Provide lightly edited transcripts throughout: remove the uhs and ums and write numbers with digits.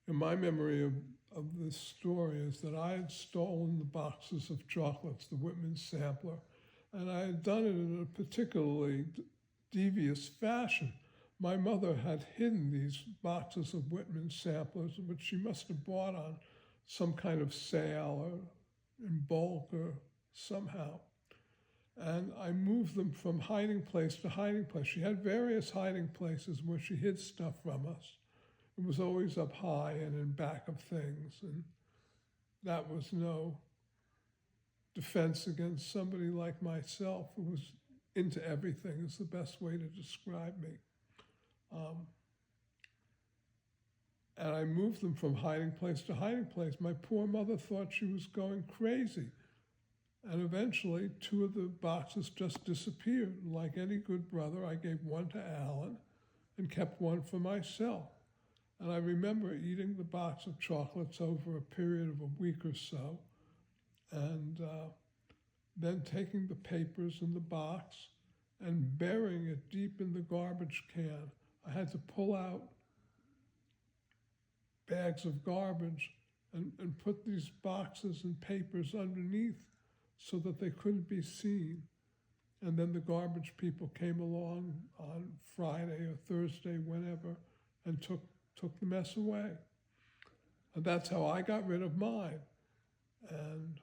And my memory of this story is that I had stolen the boxes of chocolates, the Whitman Sampler, and I had done it in a particularly devious fashion. My mother had hidden these boxes of Whitman Samplers, which she must have bought on some kind of sale or in bulk or somehow. And I moved them from hiding place to hiding place. She had various hiding places where she hid stuff from us. It was always up high and in back of things, and that was no defense against somebody like myself who was into everything, is the best way to describe me. And I moved them from hiding place to hiding place. My poor mother thought she was going crazy. And eventually, 2 of the boxes just disappeared. Like any good brother, I gave one to Alan and kept one for myself. And I remember eating the box of chocolates over a period of a week or so, and then taking the papers in the box and burying it deep in the garbage can. I had to pull out bags of garbage and put these boxes and papers underneath so that they couldn't be seen. And then the garbage people came along on Friday or Thursday, whenever, and took the mess away. And that's how I got rid of mine. And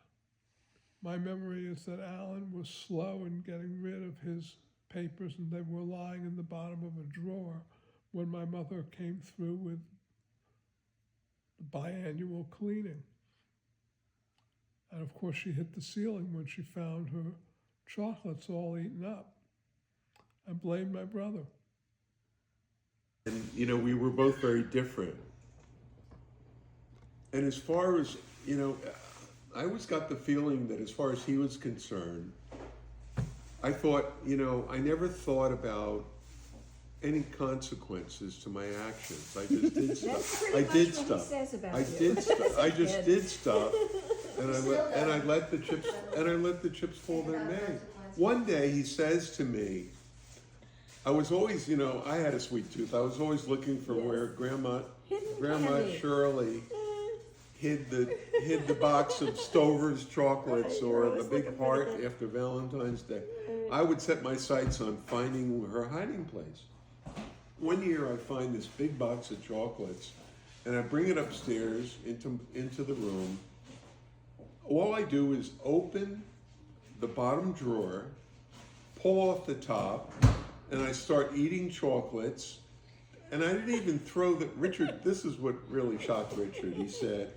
my memory is that Alan was slow in getting rid of his papers, and they were lying in the bottom of a drawer when my mother came through with the biannual cleaning. And of course, she hit the ceiling when she found her chocolates all eaten up. I blamed my brother. And, we were both very different. And as far as, I always got the feeling that as far as he was concerned, I thought, I never thought about any consequences to my actions. I just did stuff. I did stuff. I just did stuff, and I let the chips fall their may. One day he says to me, I was always, I had a sweet tooth. I was always looking for where Grandma Shirley hid the box of Stover's chocolates or the big heart after Valentine's Day. I would set my sights on finding her hiding place. One year I find this big box of chocolates and I bring it upstairs into the room. All I do is open the bottom drawer, pull off the top, and I start eating chocolates. And I didn't even throw Richard, this is what really shocked Richard. He said,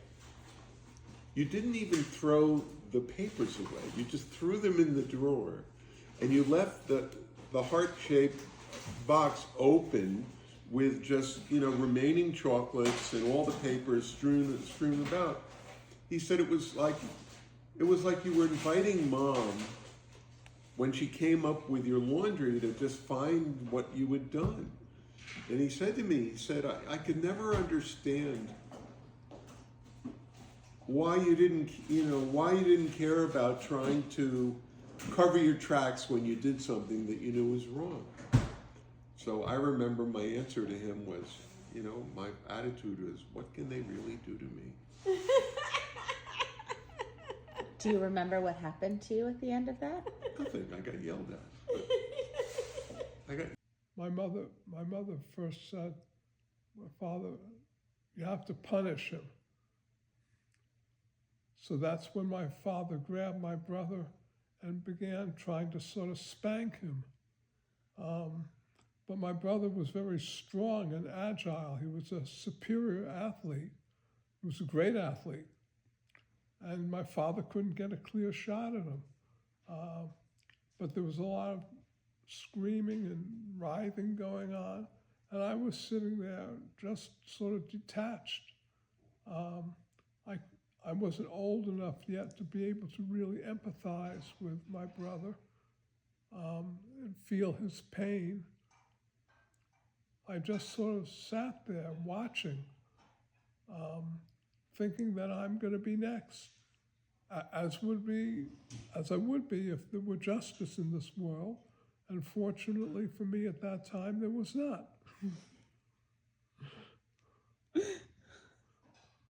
you didn't even throw the papers away. You just threw them in the drawer. And you left the heart-shaped box open with just, remaining chocolates and all the papers strewn about. He said it was like you were inviting Mom when she came up with your laundry to just find what you had done. And he said to me, I could never understand why you didn't care about trying to cover your tracks when you did something that you knew was wrong. So I remember my answer to him was, my attitude was, what can they really do to me? Do you remember what happened to you at the end of that? Nothing. I got yelled at. My mother first said, my father, you have to punish him. So that's when my father grabbed my brother and began trying to sort of spank him. But my brother was very strong and agile. He was a superior athlete. He was a great athlete. And my father couldn't get a clear shot at him. But there was a lot of screaming and writhing going on. And I was sitting there just sort of detached. I wasn't old enough yet to be able to really empathize with my brother and feel his pain. I just sort of sat there watching, thinking that I'm going to be next, as I would be if there were justice in this world. And fortunately for me at that time, there was not.